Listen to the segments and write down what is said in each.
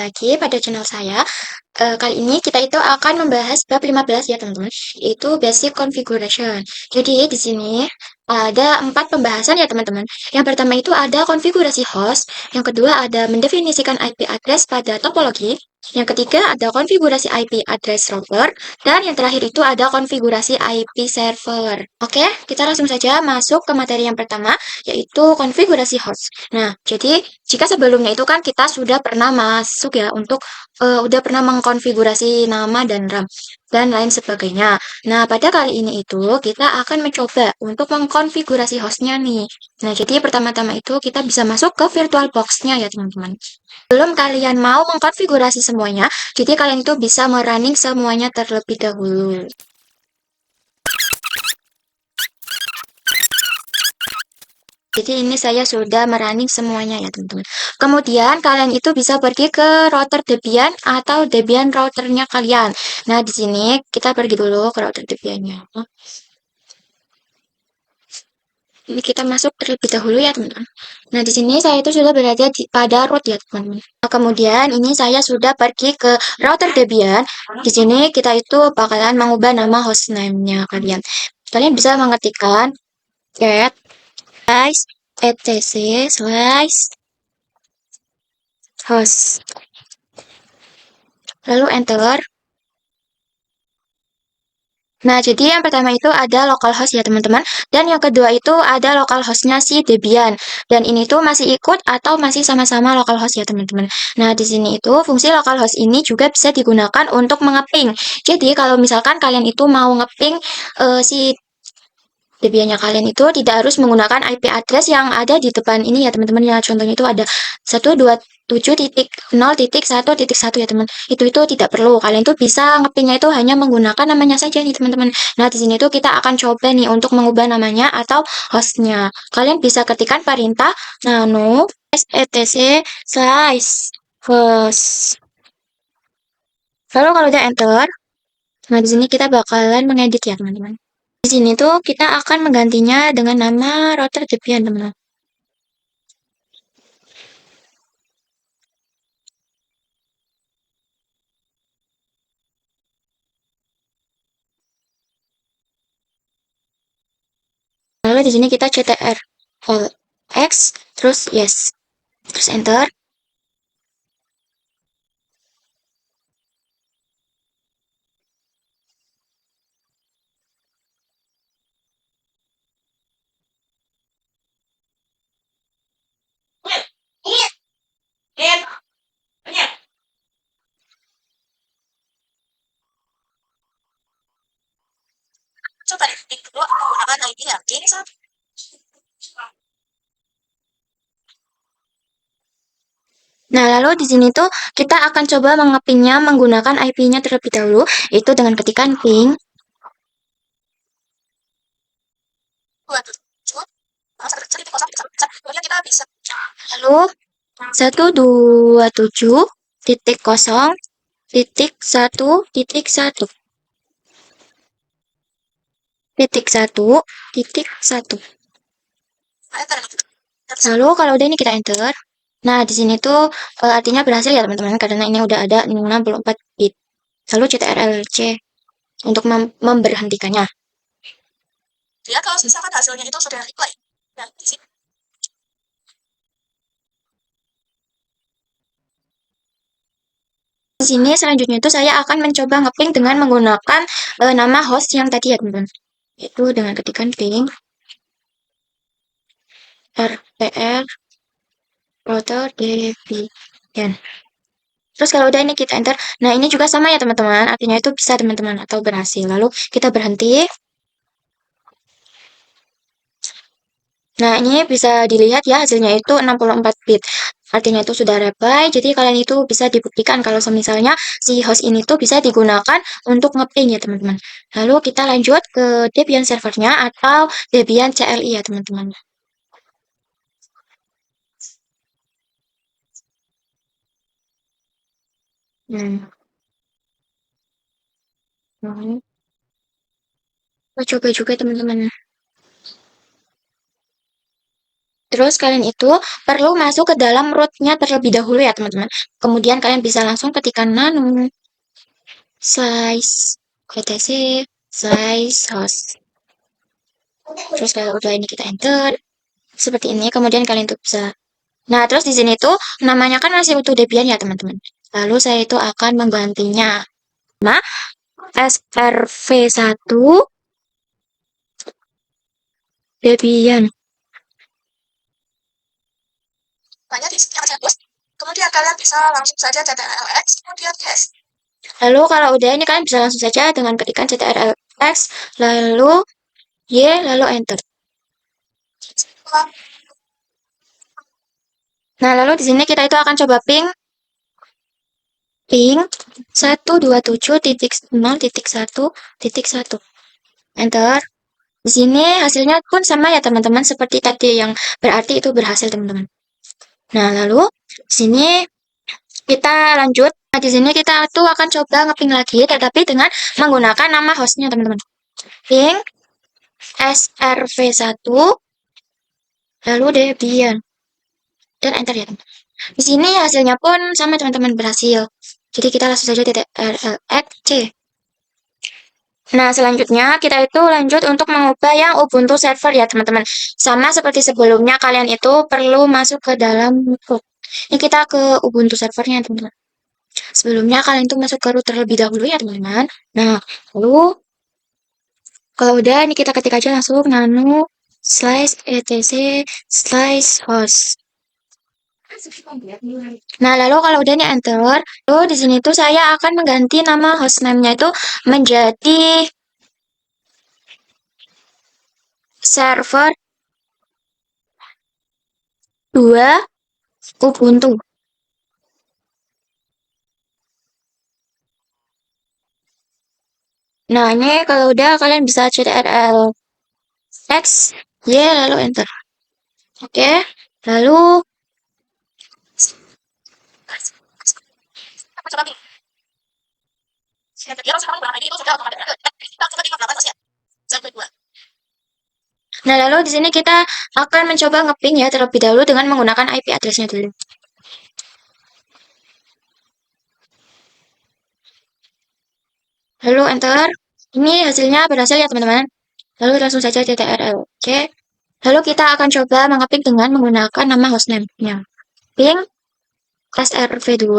lagi pada channel saya. Kali ini kita itu akan membahas bab 15 ya teman-teman, yaitu basic configuration. Jadi di sini ada 4 pembahasan ya teman-teman. Yang pertama itu ada konfigurasi host, yang kedua ada mendefinisikan IP address pada topologi, yang ketiga ada konfigurasi IP address router, dan yang terakhir itu ada konfigurasi IP server. Oke, kita langsung saja masuk ke materi yang pertama, yaitu konfigurasi host. Nah, jadi jika sebelumnya itu kan kita sudah pernah masuk ya untuk udah pernah mengkonfigurasi nama dan RAM dan lain sebagainya. Nah, pada kali ini itu kita akan mencoba untuk mengkonfigurasi hostnya nih. Nah, jadi pertama-tama itu kita bisa masuk ke VirtualBox-nya ya teman-teman. Belum kalian mau mengkonfigurasi semuanya, jadi kalian itu bisa merunning semuanya terlebih dahulu. Jadi ini saya sudah merunning semuanya ya teman-teman. Kemudian kalian itu bisa pergi ke router Debian atau Debian routernya kalian. Nah di sini kita pergi dulu ke router Debiannya. Ini kita masuk terlebih dahulu ya teman-teman. Nah di sini saya itu sudah berada pada root ya teman-teman. Nah, kemudian ini saya sudah pergi ke router Debian. Di sini kita itu bakalan mengubah nama hostname-nya kalian. Kalian bisa mengetikkan cat etc/host, lalu enter. Nah, jadi yang pertama itu ada localhost ya teman-teman, dan yang kedua itu ada localhostnya si Debian, dan ini tuh masih ikut atau masih sama-sama localhost ya teman-teman. Nah, di sini itu fungsi localhost ini juga bisa digunakan untuk mengeping. Jadi kalau misalkan kalian itu mau ngeping si Debiannya kalian itu tidak harus menggunakan IP address yang ada di depan ini ya teman-teman ya. Contohnya itu ada 127.0.1.1 ya teman. Itu tidak perlu. Kalian tuh bisa ngepinnya itu hanya menggunakan namanya saja nih teman-teman. Nah, di sini tuh kita akan coba nih untuk mengubah namanya atau hostnya. Kalian bisa ketikkan perintah nano etc slice host. Lalu kalau udah enter, nah di sini kita bakalan mengedit ya teman-teman. Di sini tuh kita akan menggantinya dengan nama router Debian, teman-teman. Lalu di sini kita ctr all x, terus yes, terus enter. Coba diketik dulu menggunakan ID ya. Ini satu. Nah, lalu di sini tuh kita akan coba mengepingnya menggunakan IP-nya terlebih dahulu, itu dengan ketikan ping 27. Kemudian kita bisa lalu 127.0.1.1 1.1.1. Lalu kalau udah ini kita enter. Nah, di sini tuh artinya berhasil ya teman-teman karena ini udah ada 64 bit. Lalu CTRL-C untuk memberhentikannya. Lihat kalau misalkan hasilnya itu sudah reply. Nah, di sini. Di sini selanjutnya itu saya akan mencoba ngeping dengan menggunakan nama host yang tadi ya teman-teman. Yaitu dengan ketikan ping rpr router debian. Terus kalau udah ini kita enter. Nah, ini juga sama ya teman-teman. Artinya itu bisa teman-teman atau berhasil. Lalu kita berhenti. Nah, ini bisa dilihat ya hasilnya itu 64 bit. Artinya itu sudah reply. Jadi kalian itu bisa dibuktikan kalau misalnya si host ini tuh bisa digunakan untuk ngeping ya teman-teman. Lalu kita lanjut ke Debian servernya atau Debian CLI ya teman-teman. Hmm. Hmm. Kita coba juga teman-teman. Terus kalian itu perlu masuk ke dalam rootnya terlebih dahulu ya teman-teman. Kemudian kalian bisa langsung ketikkan nano slice etc slice host. Terus kalau udah ini kita enter seperti ini, kemudian kalian tuh bisa. Nah, terus di sini tuh namanya kan masih utuh Debian ya teman-teman. Lalu saya itu akan menggantinya nama SRV1 Debian. Banyak di sini akan saya. Kemudian kalian bisa langsung saja CTRLX, kemudian test. Lalu kalau udah ini kalian bisa langsung saja dengan ketikan CTRLX, lalu Y, lalu enter. Nah, lalu di sini kita itu akan coba ping 127.0.1.1. Enter. Di sini hasilnya pun sama ya teman-teman seperti tadi yang berarti itu berhasil teman-teman. Nah, lalu di sini kita lanjut. Nah, di sini kita tuh akan coba ngeping lagi tetapi dengan menggunakan nama hostnya teman-teman. Ping SRV1 lalu Debian dan enter ya teman-teman. Di sini hasilnya pun sama teman-teman berhasil. Jadi kita langsung saja TTRLX. Nah, selanjutnya kita itu lanjut untuk mengubah yang Ubuntu server ya teman-teman. Sama seperti sebelumnya kalian itu perlu masuk ke dalam root. Ini kita ke Ubuntu servernya teman-teman. Sebelumnya kalian itu masuk ke root terlebih dahulu ya teman-teman. Nah, lalu kalau udah ini kita ketik aja langsung nano slice etc slice host. Nah, lalu kalau udah ini enter, lalu di sini tuh saya akan mengganti nama hostname-nya itu menjadi server 2 Ubuntu. Nah, ini kalau udah kalian bisa CTRL X, Y, lalu enter. Oke, lalu nah, lalu di sini kita akan mencoba ngeping ya terlebih dahulu dengan menggunakan IP address-nya dulu. Lalu enter. Ini hasilnya berhasil ya teman-teman. Lalu langsung saja CTRL. Oke. Lalu kita akan coba mengeping dengan menggunakan nama hostname-nya. Ping SRV2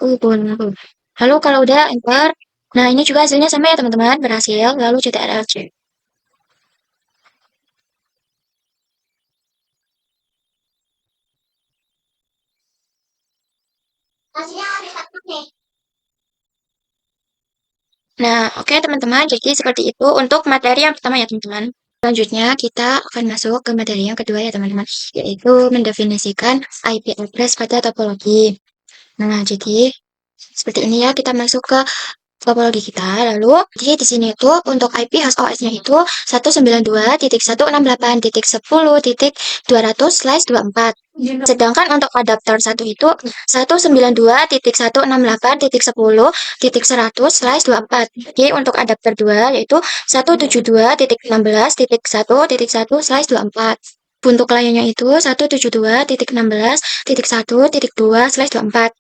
Ubuntu. Lalu kalau udah enter. Nah, ini juga hasilnya sama ya teman-teman. Berhasil. Lalu CTRL-C. Nah, oke teman-teman, jadi seperti itu untuk materi yang pertama ya teman-teman. Selanjutnya kita akan masuk ke materi yang kedua ya teman-teman, yaitu mendefinisikan IP address pada topologi. Nah, jadi seperti ini ya kita masuk ke topologi kita. Lalu di sini itu untuk IP host OS-nya itu 192.168.10.200/24. Sedangkan untuk adapter 1 itu 192.168.10.100/24. Jadi untuk adapter 2 yaitu 172.16.1.1/24. Untuk kliennya itu 172.16.1.2/24.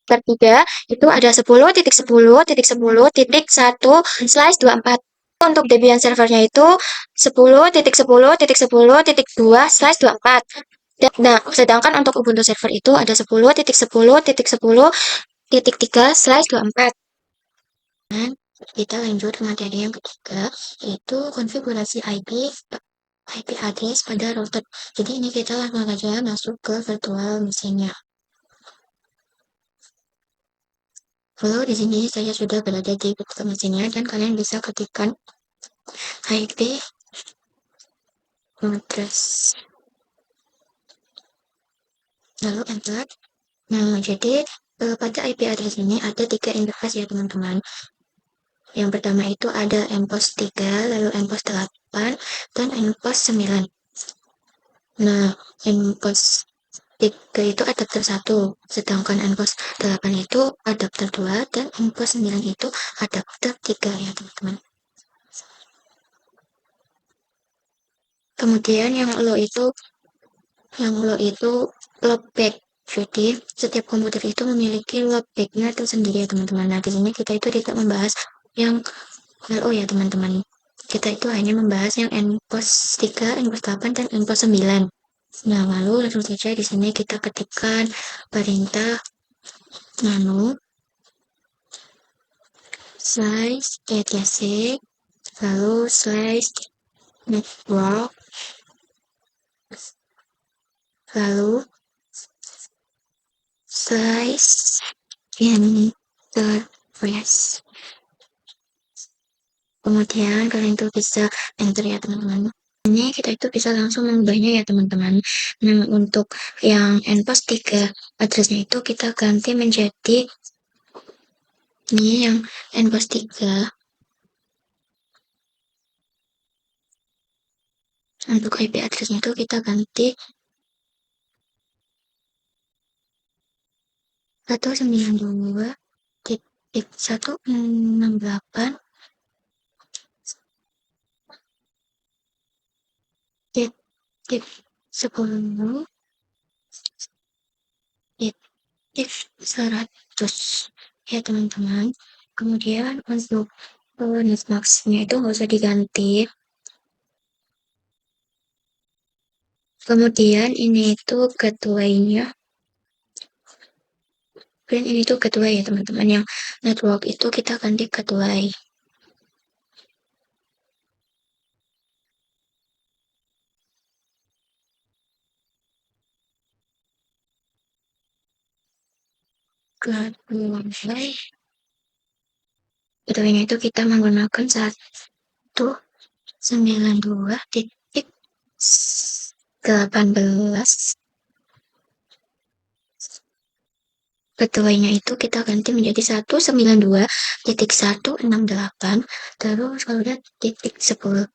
Ketiga itu ada 10.10.10.1/24. Untuk Debian servernya itu 10.10.10.2/24. Nah, sedangkan untuk Ubuntu server itu ada 10.10.10.3/24. Nah, kita lanjut ke materi yang ketiga, yaitu konfigurasi IP address pada router. Jadi ini kita langsung saja masuk ke virtual mesinnya. Lalu di sini saya sudah berada di virtual mesinnya dan kalian bisa ketikkan IP address. Lalu enter. Nah, jadi pada IP address ini ada 3 interface ya teman-teman. Yang pertama itu ada mpost 3, lalu mpost 8, dan mpost 9. Nah, mpost 3 itu adapter 1, sedangkan mpost 8 itu adapter 2, dan mpost 9 itu adapter 3 ya teman-teman. Kemudian yang low itu Yang low itu loopback. Jadi setiap komputer itu memiliki loopbacknya tersendiri ya teman-teman. Nah di sini kita itu tidak membahas yang LO ya teman-teman. Kita itu hanya membahas yang NPOS 3, NPOS 8, dan NPOS 9. Nah lalu langsung saja di sini kita ketikkan perintah nano slash etc lalu slash network lalu slash interface. Kemudian kalian tuh bisa enter ya teman-teman. Ini kita itu bisa langsung mengubahnya ya teman-teman. Nah untuk yang npos 3 addressnya itu kita ganti menjadi ini yang npos 3. Untuk IP addressnya itu kita ganti 192.168 titik 10 titik 100 ya teman-teman. Kemudian untuk netmasknya itu nggak usah diganti. Kemudian ini itu gateway-nya. Dan ini tuh gateway ya teman-teman. Yang network itu kita ganti gateway. Gateway. Gateway-nya itu kita menggunakan 192.18. Gateway-nya itu kita ganti menjadi 192.168 terus kalau udah titik 10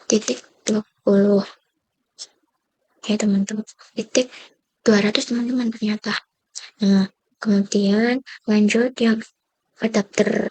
titik 20 ya teman-teman, titik 200 teman-teman ternyata. Nah kemudian lanjut yang adapter.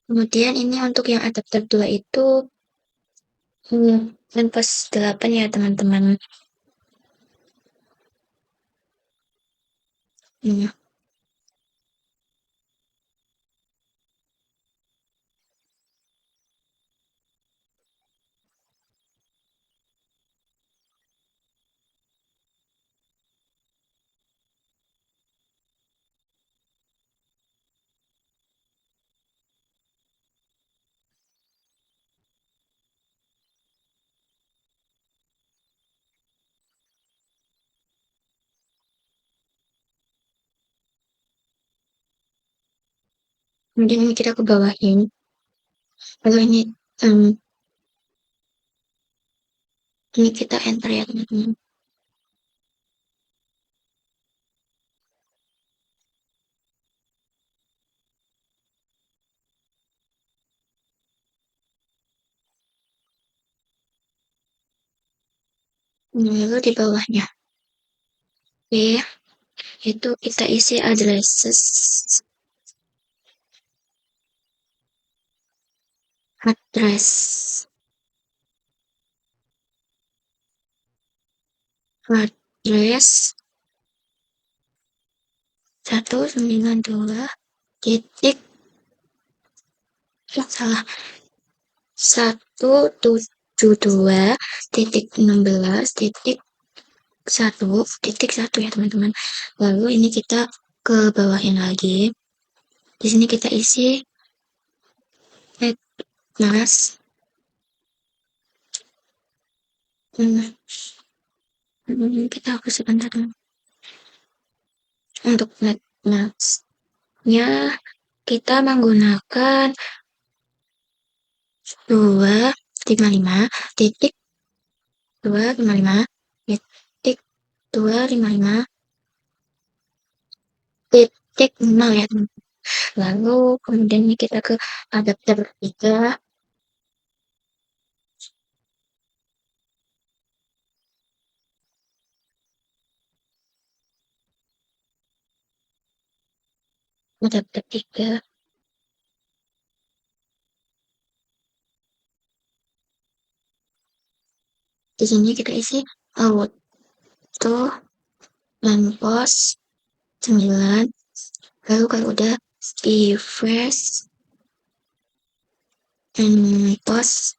Kemudian ini untuk yang adapter 2 itu npos 8 ya teman-teman. Nah, kemudian ini kita ke bawahin. Kalau ini kita enter ya teman-teman. Lalu di bawahnya oke, itu kita isi addresses address address 192 titik salah 172 titik 16 titik 1 ya teman-teman. Lalu ini kita ke bawahin lagi. Di sini kita isi netmask. Kita hapus sebentar teman. Untuk netmasknya kita menggunakan 255 titik 255 titik 255 titik 0 ya teman. Lalu kemudian ini kita ke adapter 3. Adapter 3. Di sini kita isi auto post 9. Lalu kalau udah refresh post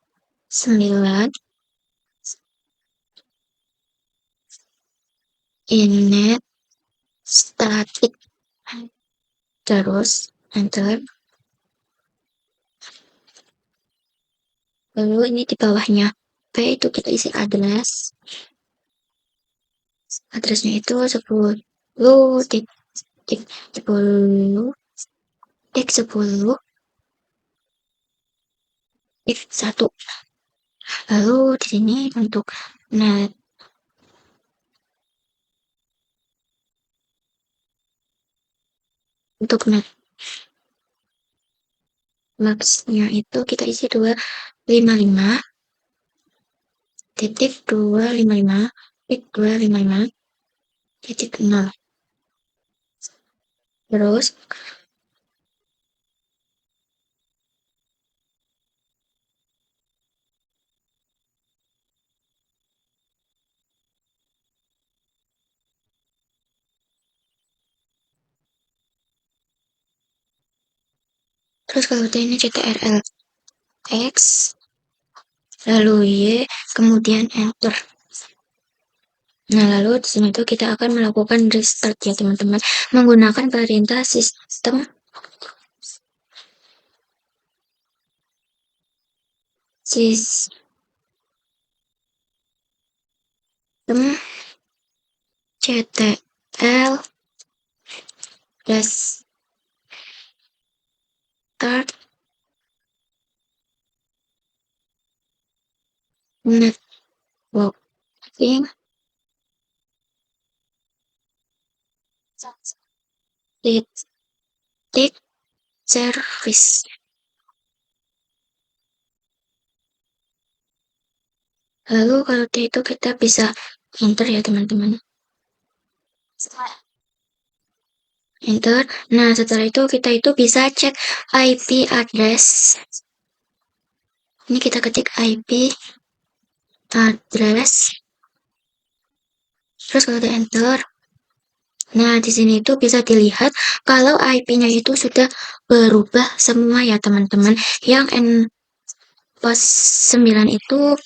9 init static terus enter. Lalu ini di bawahnya P itu kita isi addressnya itu 10 titik 10 titik 10 titik 1. Lalu di sini untuk net maxnya itu kita isi 255 titik 255 titik 255 titik 0. Terus kalau udah ini ctrl X lalu Y kemudian enter. Nah, lalu di sini tuh kita akan melakukan restart ya teman-teman, menggunakan perintah sistem ctl restart networking titik service. Lalu kalau itu kita bisa enter ya teman-teman. Enter. Nah, setelah itu kita itu bisa cek IP address. Ini kita ketik IP address. Terus kalau udah enter. Nah, di sini itu bisa dilihat kalau IP-nya itu sudah berubah semua ya teman-teman. Yang post 9 itu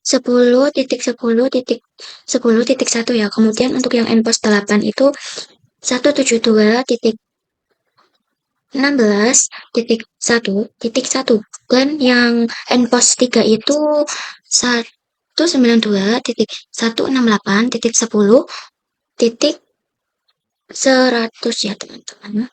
10.10.10.1 ya. Kemudian untuk yang endpost 8 itu 172.16.1.1 dan yang endpost 3 itu 192.168.10.100 ya teman-teman.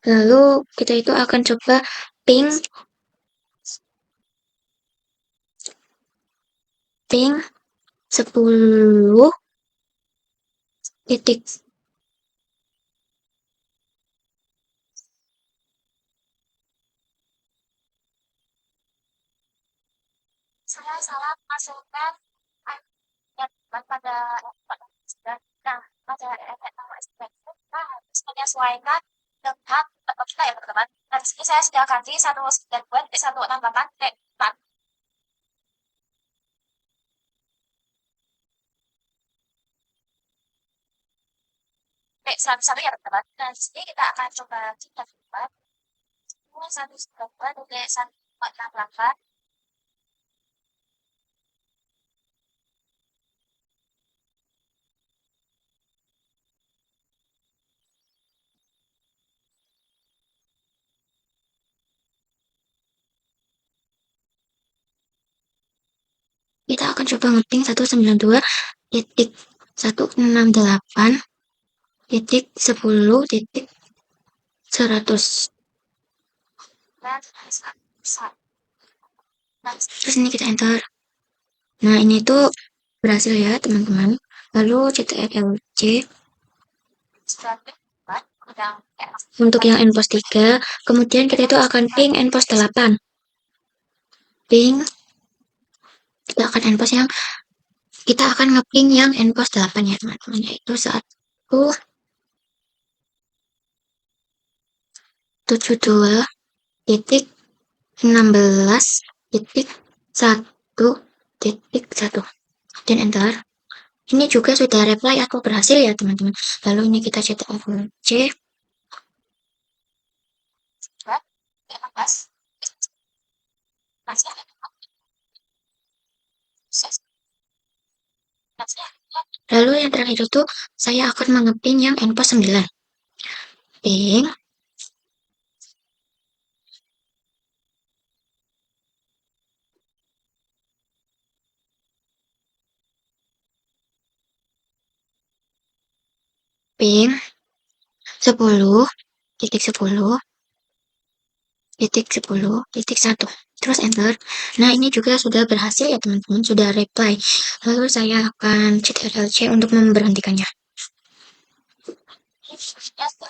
Lalu kita itu akan coba ping 10 titik. Saya salah masukkan pada nah pada nama SPK kita harus menyesuaikan dengan laptop kita ya teman-teman. Nah di sini saya sudah ganti 192.168.4. Satu ya teman-teman. Nah di sini kita akan coba kita buat 192.168. kita akan coba ngeping 192.168.10.100. Terus ini kita enter. Nah, ini tuh berhasil ya, teman-teman. Lalu CTRL-C untuk yang npos 3. Kemudian kita itu akan ping npos 8. Ping, kita akan npos yang kita akan ngeping yang npos 8 ya, teman-teman. Yaitu 172.16.1.1 dan enter. Ini juga sudah reply atau berhasil ya, teman-teman. Lalu ini kita cetak C. Lalu yang terakhir itu saya akan mengeping yang npos 9. Ping. Ping 10.10.1 terus enter. Nah, ini juga sudah berhasil ya, teman-teman, sudah reply. Lalu saya akan CTRL-C untuk memberhentikannya.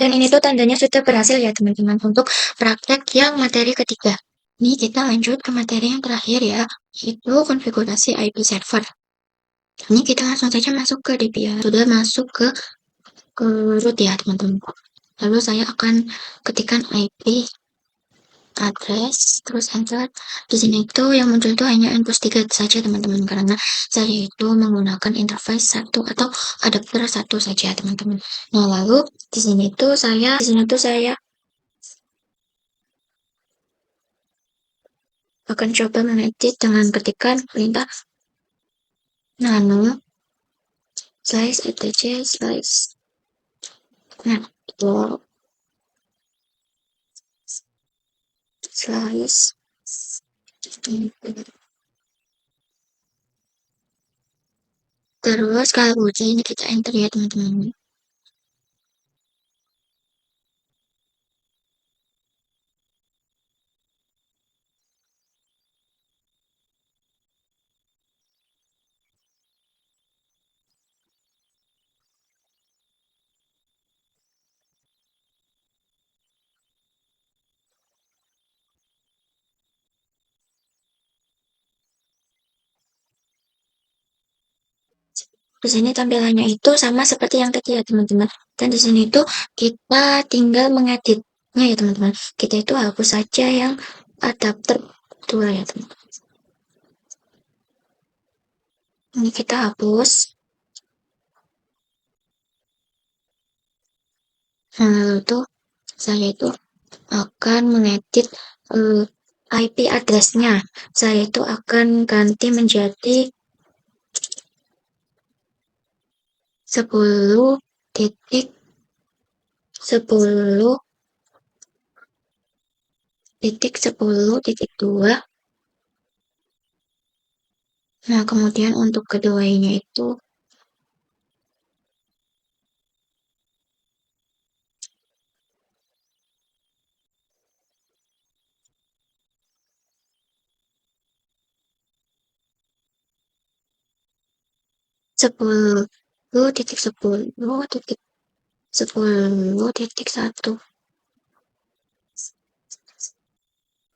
Dan ini tuh tandanya sudah berhasil ya, teman-teman, untuk praktek yang materi ketiga. Ini kita lanjut ke materi yang terakhir ya, itu konfigurasi IP server. Ini kita langsung saja masuk ke DPA. Sudah masuk ke root ya, teman-teman. Lalu saya akan ketikkan IP address, terus enter. Di sini itu yang muncul itu hanya npos 3 saja, teman-teman, karena saya itu menggunakan interface 1 atau adapter 1 saja, teman-teman. Nah, lalu di sini tuh saya akan coba mengedit dengan ketikan perintah nano slice etc slice network slice. Terus kalau udah ini kita enter ya, teman-teman. Di sini tampilannya itu sama seperti yang tadi ya, teman-teman. Dan di sini itu kita tinggal mengeditnya ya, teman-teman. Kita itu hapus saja yang adapter 2 ya, teman-teman. Ini kita hapus. Nah, lalu tuh saya itu akan mengedit IP address-nya. Saya itu akan ganti menjadi 10.10.10.2. Nah, kemudian untuk keduanya itu 10.10.10.1.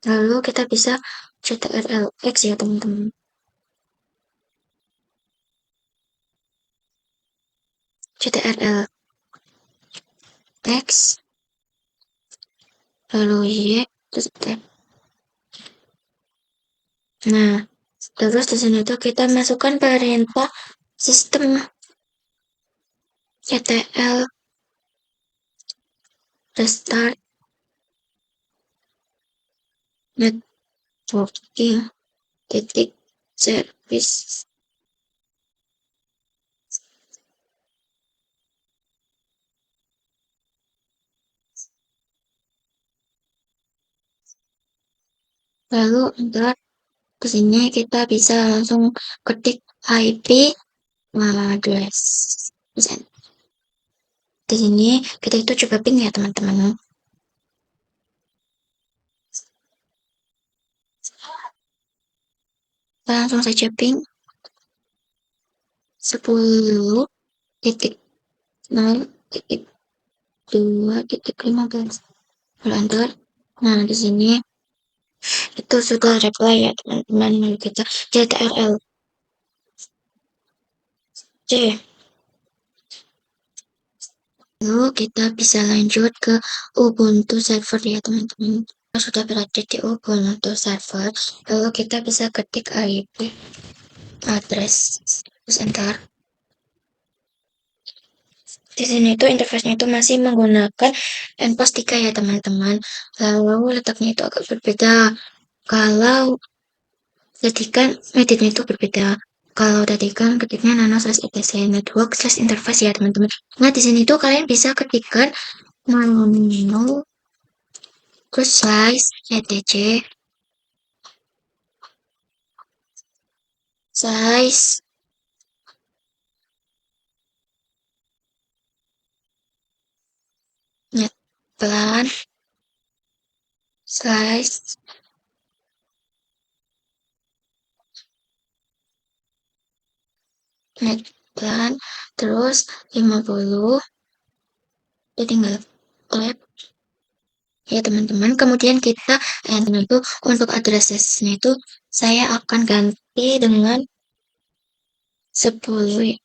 Lalu kita bisa CTRL-X ya, teman-teman. CTRL-X, lalu Y, terus tab. Nah, terus di sini tuh kita masukkan perintah sistem CTL restart networking titik service. Lalu enter. Ke sini kita bisa langsung ketik IP address. Bisa. Di sini kita itu coba ping ya teman-teman. Kita langsung saja ping 10.0.2.15. Kalau enter. Nah, di sini itu sudah reply ya teman-teman. Lalu kita ctrl C. Lalu kita bisa lanjut ke Ubuntu server ya teman-teman. Kita sudah berada di Ubuntu server, lalu kita bisa ketik IP address, terus enter. Di sini tuh interface-nya itu masih menggunakan NPOS 3 ya teman-teman. Lalu letaknya itu agak berbeda. Kalau ketikan metodenya itu berbeda. Kalau tadikan ketiknya nano/etc network/interface ya teman-teman. Nah di sini tuh kalian bisa ketikkan nano terus size size net plan size net plan terus 50 ya tinggal tap ya teman-teman. Kemudian kita itu untuk addressnya itu saya akan ganti dengan 10 ya.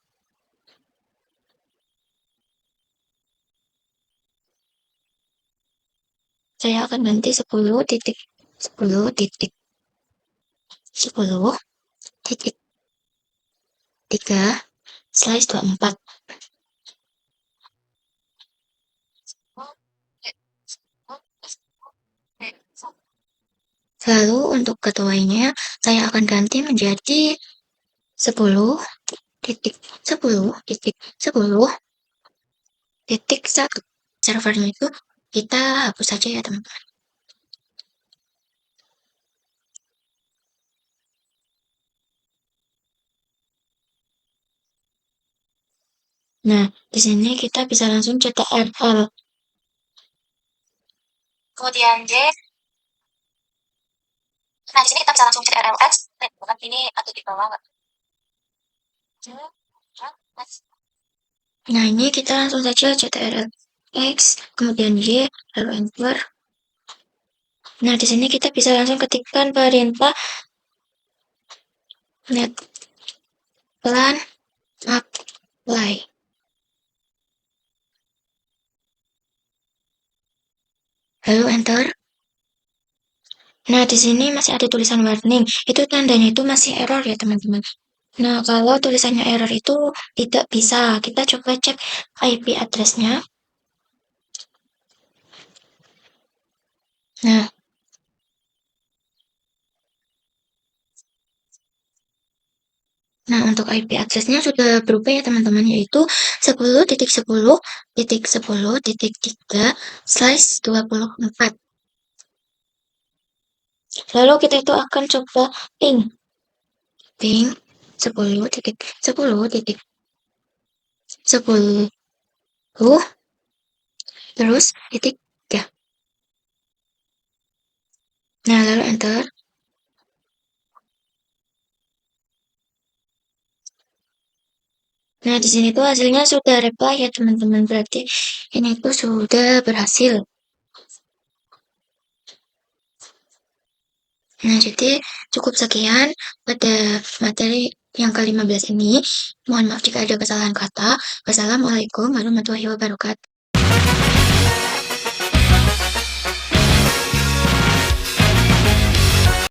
Saya akan ganti 10.10.3/24. Lalu untuk ketuanya saya akan ganti menjadi 10.10.10.1. Servernya itu kita hapus saja ya teman-teman. Nah, di sini kita bisa langsung ctrl. Kemudian J. Nah, di sini kita bisa langsung ctrl X. Bukan ini atau di bawah nggak? Nah, ini kita langsung saja ctrl X, kemudian Y, lalu enter. Nah, di sini kita bisa langsung ketikkan perintah net plan apply. Lalu enter. Nah, di sini masih ada tulisan warning. Itu tandanya itu masih error ya, teman-teman. Nah, kalau tulisannya error itu tidak bisa. Kita coba cek IP address-nya. Nah, untuk IP address-nya sudah berubah ya teman-teman, yaitu 10.10.10.3/24. Lalu kita itu akan coba ping 10.10.10 terus titik 3. Nah, lalu enter. Nah, di sini tuh hasilnya sudah reply ya teman-teman. Berarti ini tuh sudah berhasil. Nah, jadi cukup sekian pada materi yang ke-15 ini. Mohon maaf jika ada kesalahan kata. Wassalamualaikum warahmatullahi wabarakatuh.